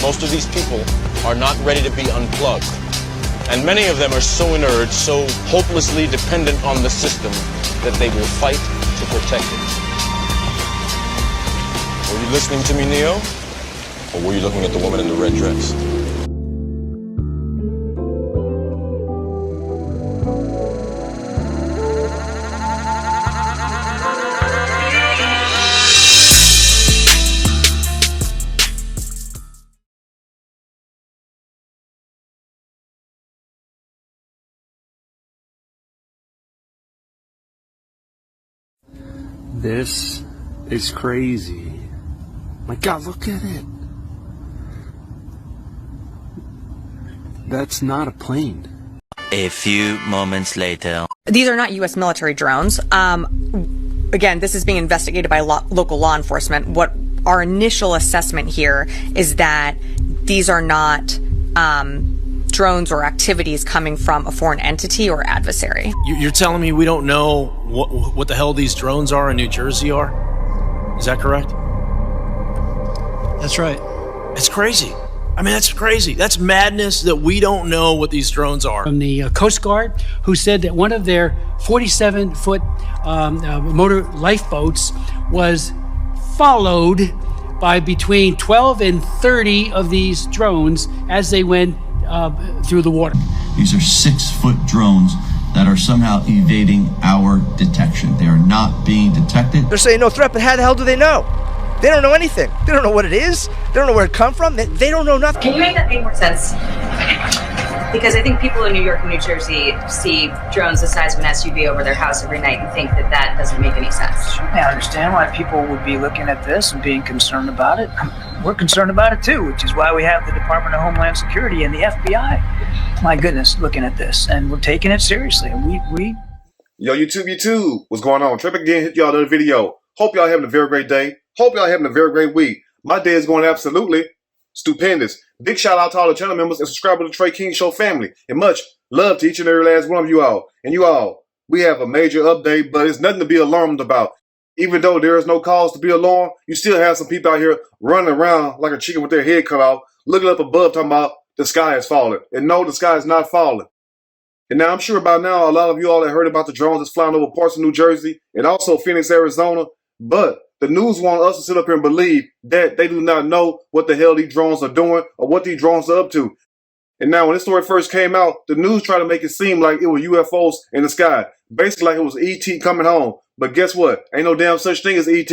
Most of these people are not ready to be unplugged. And many of them are so inert, so hopelessly dependent on the system that they will fight to protect it. Were you listening to me, Neo? Or were you looking at the woman in the red dress? This is crazy. My God, look at it. That's not a plane. A few moments later. These are not U.S. military drones. Again, this is being investigated by local law enforcement. What our initial assessment here is that these are not drones or activities coming from a foreign entity or adversary. You're telling me we don't know what the hell these drones are in New Jersey are? Is that correct? That's right. It's crazy. I mean, that's crazy. That's madness that we don't know what these drones are. From the Coast Guard, who said that one of their 47-foot motor lifeboats was followed by between 12 and 30 of these drones as they went through the water. These are 6-foot drones that are somehow evading our detection. They are not being detected. They're saying no threat, but how the hell do they know? They don't know anything. They don't know what it is. They don't know where it come from. They don't know nothing. Can you make that make more sense? Because I think people in New York and New Jersey see drones the size of an SUV over their house every night and think that that doesn't make any sense. I understand why people would be looking at this and being concerned about it. We're concerned about it too, which is why we have the Department of Homeland Security and the FBI. My goodness, looking at this, and we're taking it seriously. And we. Yo, YouTube, what's going on? Trey again, hit y'all another video. Hope y'all having a very great day. Hope y'all having a very great week. My day is going absolutely stupendous. Big shout out to all the channel members and subscribers to the Trey King Show family. And much love to each and every last one of you all. And you all, we have a major update, but it's nothing to be alarmed about. Even though there is no cause to be alarmed, you still have some people out here running around like a chicken with their head cut off, looking up above talking about the sky is falling. And no, the sky is not falling. And now I'm sure by now a lot of you all have heard about the drones that's flying over parts of New Jersey and also Phoenix, Arizona. But the news want us to sit up here and believe that they do not know what the hell these drones are doing or what these drones are up to. And now when this story first came out, the news tried to make it seem like it was UFOs in the sky. Basically like it was ET coming home. But guess what? Ain't no damn such thing as ET.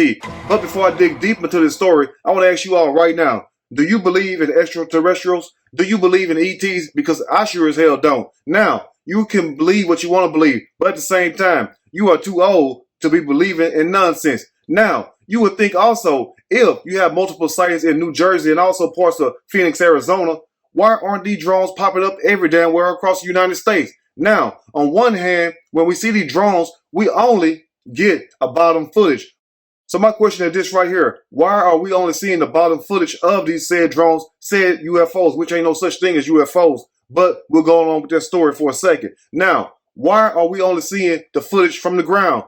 But before I dig deep into this story, I want to ask you all right now, do you believe in extraterrestrials? Do you believe in ETs? Because I sure as hell don't. Now, you can believe what you want to believe, but at the same time, you are too old to be believing in nonsense. Now, you would think also, if you have multiple sightings in New Jersey and also parts of Phoenix, Arizona, why aren't these drones popping up every damn where across the United States? Now, on one hand, when we see these drones, we only get a bottom footage. So my question is this right here. Why are we only seeing the bottom footage of these said drones, said UFOs, which ain't no such thing as UFOs? But we'll go on with that story for a second. Now, why are we only seeing the footage from the ground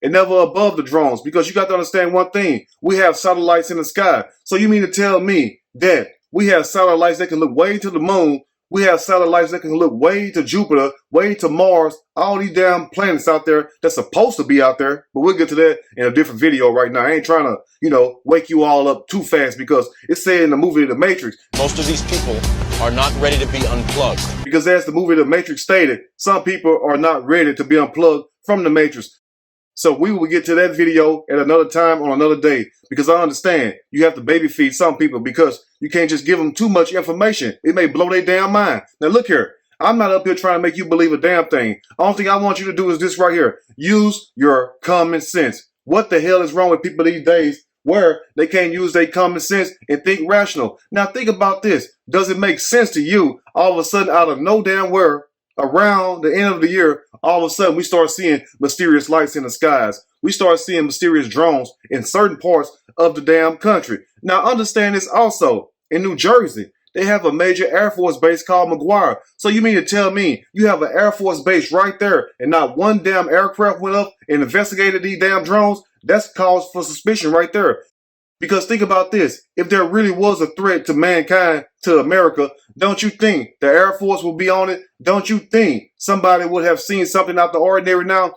and never above the drones? Because you got to understand one thing. We have satellites in the sky. So you mean to tell me that we have satellites that can look way to the moon? We have satellites that can look way to Jupiter, way to Mars, all these damn planets out there that's supposed to be out there. But we'll get to that in a different video right now. I ain't trying to, wake you all up too fast because it's said in the movie The Matrix. Most of these people are not ready to be unplugged. Because as the movie The Matrix stated, some people are not ready to be unplugged from the Matrix. So we will get to that video at another time on another day, because I understand you have to baby feed some people because you can't just give them too much information. It may blow their damn mind. Now look here, I'm not up here trying to make you believe a damn thing. Only thing I want you to do is this right here. Use your common sense. What the hell is wrong with people these days where they can't use their common sense and think rational? Now think about this. Does it make sense to you all of a sudden out of no damn where around the end of the year, all of a sudden we start seeing mysterious lights in the skies. We start seeing mysterious drones in certain parts of the damn country. Now understand this also, in New Jersey, they have a major Air Force base called McGuire. So you mean to tell me you have an Air Force base right there and not one damn aircraft went up and investigated these damn drones? That's cause for suspicion right there. Because think about this. If there really was a threat to mankind, to America, don't you think the Air Force will be on it? Don't you think somebody would have seen something out the ordinary now,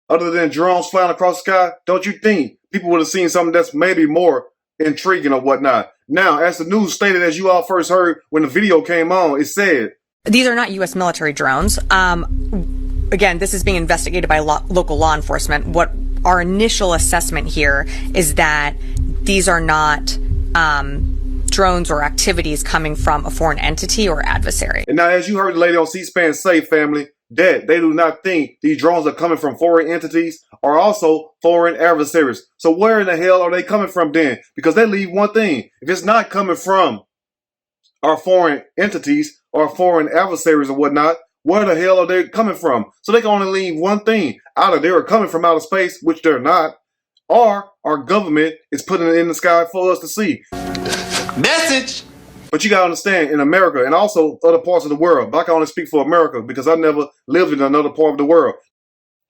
other than drones flying across the sky? Don't you think people would have seen something that's maybe more intriguing or whatnot? Now, as the news stated, as you all first heard when the video came on, it said, these are not U.S. military drones. Again, this is being investigated by local law enforcement. What our initial assessment here is that these are not drones or activities coming from a foreign entity or adversary. And now, as you heard the lady on C-SPAN say, family, that they do not think these drones are coming from foreign entities or also foreign adversaries. So where in the hell are they coming from then? Because they leave one thing. If it's not coming from our foreign entities or foreign adversaries or whatnot, where the hell are they coming from? So they can only leave one thing. Either they're coming from outer space, which they're not, or our government is putting it in the sky for us to see. Message! But you gotta understand, in America and also other parts of the world, but I can only speak for America because I never lived in another part of the world.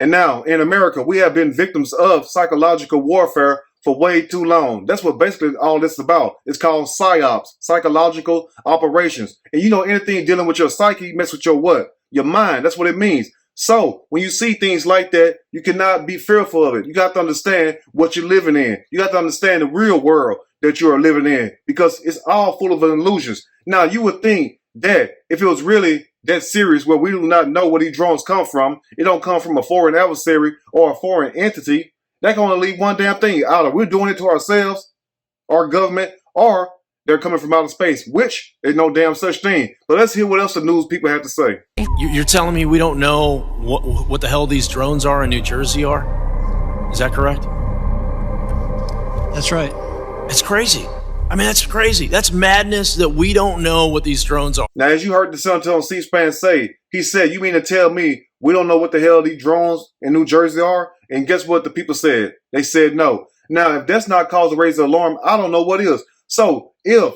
And now, in America, we have been victims of psychological warfare for way too long. That's what basically all this is about. It's called PSYOPs, psychological operations. And you know, anything dealing with your psyche mess with your what? Your mind. That's what it means. So when you see things like that, you cannot be fearful of it. You got to understand what you're living in. You got to understand the real world that you are living in, because it's all full of illusions. Now, you would think that if it was really that serious where we do not know where these drones come from, it don't come from a foreign adversary or a foreign entity, that can only leave one damn thing. Either we're doing it to ourselves, our government, or they're coming from outer space, which is no damn such thing. But let's hear what else the news people have to say. You're telling me we don't know what the hell these drones are in New Jersey are? Is that correct? That's right. It's crazy. I mean, that's crazy. That's madness that we don't know what these drones are. Now, as you heard the senator on C-SPAN say, he said, you mean to tell me we don't know what the hell these drones in New Jersey are? And guess what the people said? They said no. Now, if that's not cause to raise the alarm, I don't know what is. So if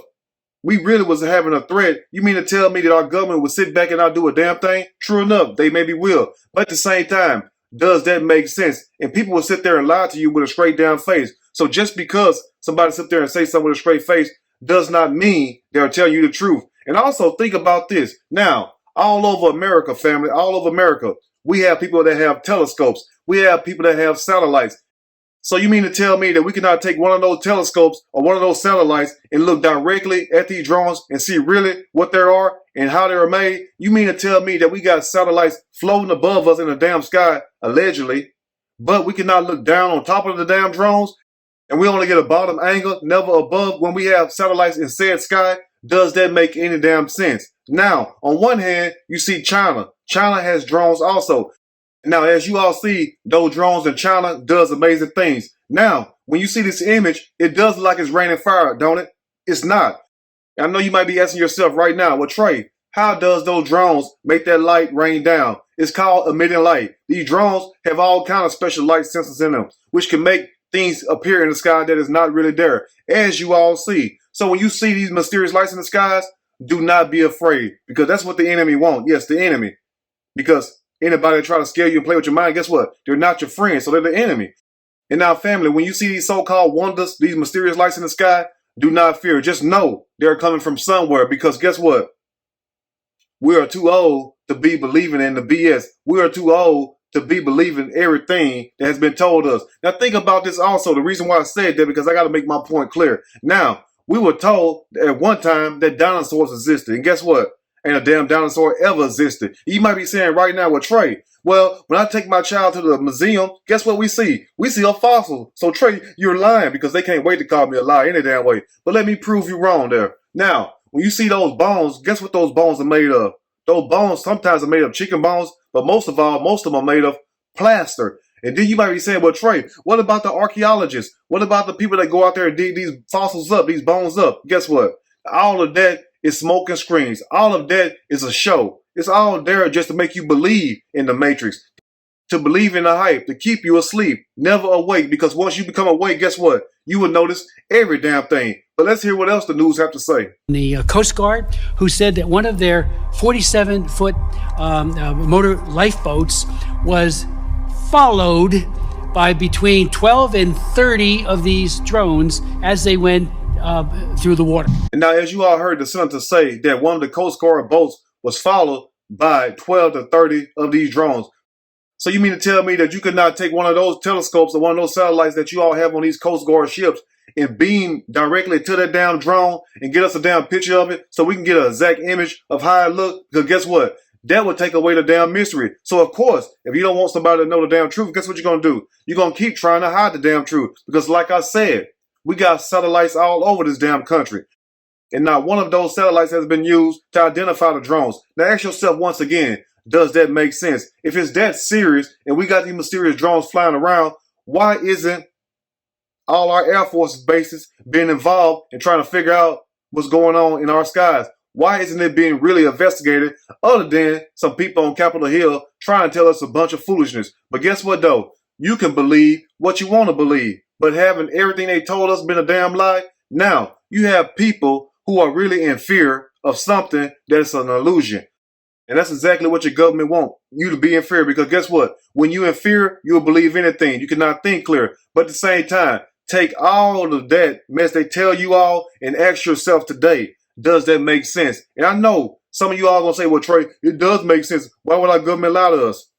we really was having a threat, you mean to tell me that our government would sit back and not do a damn thing? True enough, they maybe will. But at the same time, does that make sense? And people will sit there and lie to you with a straight down face. So just because somebody sit there and say something with a straight face does not mean they'll tell you the truth. And also think about this. Now, all over America, family, all over America, we have people that have telescopes. We have people that have satellites. So you mean to tell me that we cannot take one of those telescopes or one of those satellites and look directly at these drones and see really what they are and how they are made? You mean to tell me that we got satellites floating above us in the damn sky, allegedly, but we cannot look down on top of the damn drones? And we only get a bottom angle, never above, when we have satellites in said sky? Does that make any damn sense? Now, on one hand, you see China. China has drones also. Now, as you all see, those drones in China does amazing things. Now, when you see this image, it does look like it's raining fire, don't it? It's not. I know you might be asking yourself right now, well, Trey, how does those drones make that light rain down? It's called emitting light. These drones have all kind of special light sensors in them, which can make things appear in the sky that is not really there, as you all see. So when you see these mysterious lights in the skies, do not be afraid, because that's what the enemy wants. Yes, the enemy. Because anybody that try to scare you and play with your mind, guess what? They're not your friends, so they're the enemy. And now, family, when you see these so-called wonders, these mysterious lights in the sky, do not fear. Just know they're coming from somewhere, because guess what? We are too old to be believing in the BS. We are too old to be believing everything that has been told us. Now, think about this also. The reason why I said that, because I got to make my point clear. Now, we were told at one time that dinosaurs existed. And guess what? Ain't a damn dinosaur ever existed. You might be saying right now, well, Trey, well, when I take my child to the museum, guess what we see? We see a fossil. So, Trey, you're lying, because they can't wait to call me a liar any damn way. But let me prove you wrong there. Now, when you see those bones, guess what those bones are made of? Those bones sometimes are made of chicken bones, but most of them are made of plaster. And then you might be saying, well, Trey, what about the archaeologists? What about the people that go out there and dig these fossils up, these bones up? Guess what? All of that is smoke and screens. All of that is a show. It's all there just to make you believe in the Matrix, to believe in the hype, to keep you asleep, never awake. Because once you become awake, guess what? You will notice every damn thing. But let's hear what else the news have to say. The Coast Guard, who said that one of their 47-foot motor lifeboats was followed by between 12 and 30 of these drones as they went through the water. And now, as you all heard the senator say that one of the Coast Guard boats was followed by 12 to 30 of these drones. So you mean to tell me that you could not take one of those telescopes or one of those satellites that you all have on these Coast Guard ships and beam directly to that damn drone and get us a damn picture of it so we can get an exact image of how it looked? Because guess what? That would take away the damn mystery. So of course, if you don't want somebody to know the damn truth, guess what you're going to do? You're going to keep trying to hide the damn truth. Because like I said, we got satellites all over this damn country. And not one of those satellites has been used to identify the drones. Now ask yourself once again, does that make sense? If it's that serious and we got these mysterious drones flying around, why isn't all our Air Force bases being involved in trying to figure out what's going on in our skies? Why isn't it being really investigated other than some people on Capitol Hill trying to tell us a bunch of foolishness? But guess what though? You can believe what you want to believe, but having everything they told us been a damn lie? Now, you have people who are really in fear of something that's an illusion. And that's exactly what your government wants, you to be in fear. Because guess what? When you're in fear, you'll believe anything. You cannot think clear. But at the same time, take all of that mess they tell you all and ask yourself today, does that make sense? And I know some of you all going to say, well, Trey, it does make sense. Why would our government lie to us?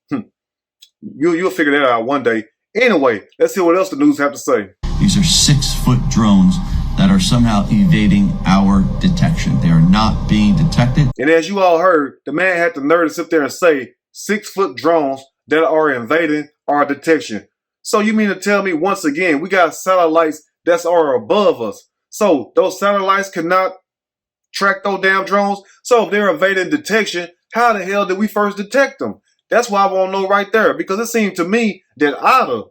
You'll figure that out one day. Anyway, let's hear what else the news have to say. These are 6-foot drones that are somehow evading our detection. They are not being detected. And as you all heard, the man had the nerve to sit there and say 6-foot drones that are invading our detection. So you mean to tell me once again, we got satellites that are above us. So those satellites cannot track those damn drones. So if they're evading detection, how the hell did we first detect them? That's why I want to know right there. Because it seemed to me that either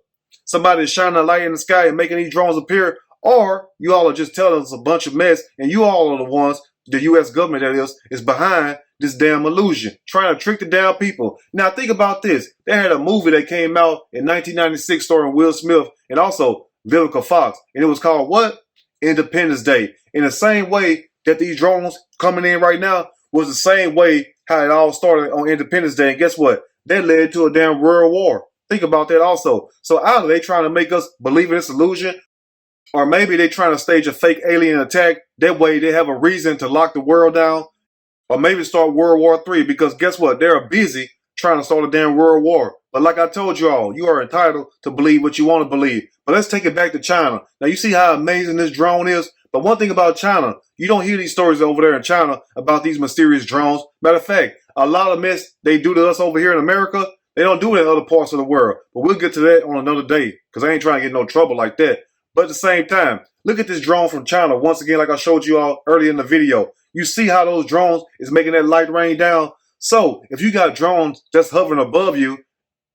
somebody is shining a light in the sky and making these drones appear, or you all are just telling us a bunch of mess, and you all are the ones, the U.S. government that is behind this damn illusion, trying to trick the damn people. Now think about this. They had a movie that came out in 1996 starring Will Smith and also Vivica Fox, and it was called what? Independence Day. In the same way that these drones coming in right now was the same way how it all started on Independence Day. And guess what? That led to a damn world war. Think about that also. So either they trying to make us believe in this illusion, or maybe they trying to stage a fake alien attack. That way they have a reason to lock the world down. Or maybe start World War III. Because guess what? They're busy trying to start a damn world war. But like I told you all, you are entitled to believe what you want to believe. But let's take it back to China. Now you see how amazing this drone is? But one thing about China, you don't hear these stories over there in China about these mysterious drones. Matter of fact, a lot of mess they do to us over here in America, they don't do it in other parts of the world. But we'll get to that on another day. Because I ain't trying to get no trouble like that. But at the same time, look at this drone from China. Once again, like I showed you all earlier in the video. You see how those drones is making that light rain down? So if you got drones just hovering above you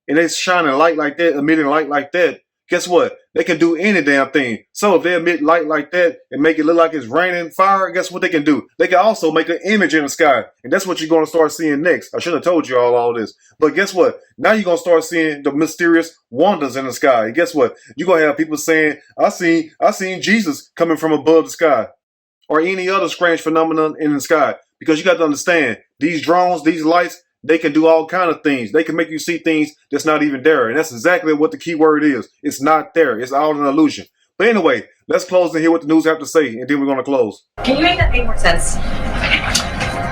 and it's shining light like that, emitting light like that, guess what? They can do any damn thing. So if they emit light like that and make it look like it's raining fire, guess what they can do? They can also make an image in the sky. And that's what you're going to start seeing next. I should have told you all this. But guess what? Now you're going to start seeing the mysterious wonders in the sky. And guess what? You're going to have people saying, I seen Jesus coming from above the sky. Or any other strange phenomenon in the sky. Because you got to understand, these drones, these lights, they can do all kind of things. They can make you see things that's not even there. And that's exactly what the key word is. It's not there. It's all an illusion. But anyway, let's close and hear what the news have to say, and then we're going to close. Can you make that make more sense?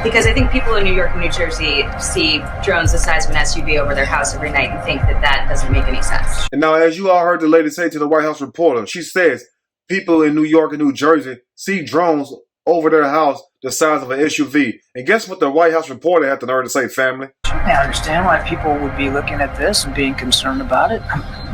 Because I think people in New York and New Jersey see drones the size of an SUV over their house every night and think that that doesn't make any sense. And now, as you all heard the lady say to the White House reporter, she says people in New York and New Jersey see drones over their house the size of an SUV. And guess what the White House reporter had the nerve to say, family? I understand why people would be looking at this and being concerned about it.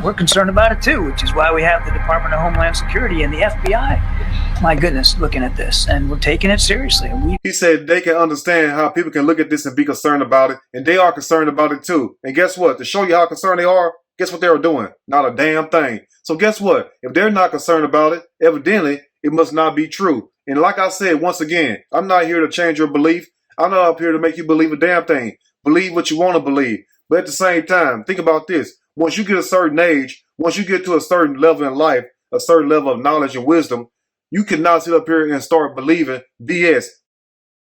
We're concerned about it too, which is why we have the Department of Homeland Security and the FBI. My goodness, looking at this, and we're taking it seriously. He said they can understand how people can look at this and be concerned about it, and they are concerned about it too. And guess what? To show you how concerned they are, guess what they are doing? Not a damn thing. So guess what? If they're not concerned about it, evidently it must not be true. And like I said, once again, I'm not here to change your belief. I'm not up here to make you believe a damn thing. Believe what you want to believe. But at the same time, think about this. Once you get a certain age, once you get to a certain level in life, a certain level of knowledge and wisdom, you cannot sit up here and start believing BS.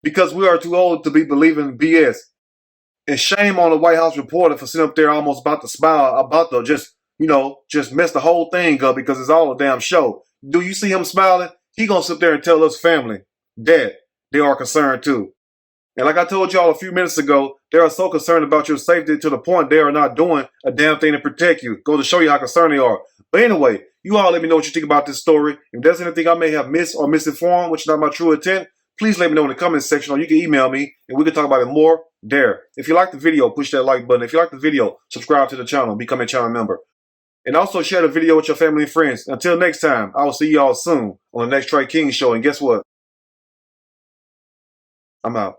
Because we are too old to be believing BS. And shame on the White House reporter for sitting up there almost about to smile, about to just, you know, just mess the whole thing up because it's all a damn show. Do you see him smiling? He gonna sit there and tell us family that they are concerned too. And like I told y'all a few minutes ago, they are so concerned about your safety to the point they are not doing a damn thing to protect you. Go to show you how concerned they are. But anyway, you all let me know what you think about this story. If there's anything I may have missed or misinformed, which is not my true intent, please let me know in the comments section, or you can email me and we can talk about it more there. If you like the video, push that like button. If you like the video, subscribe to the channel, become a channel member. And also share the video with your family and friends. Until next time, I will see y'all soon on the next Trey King show. And guess what? I'm out.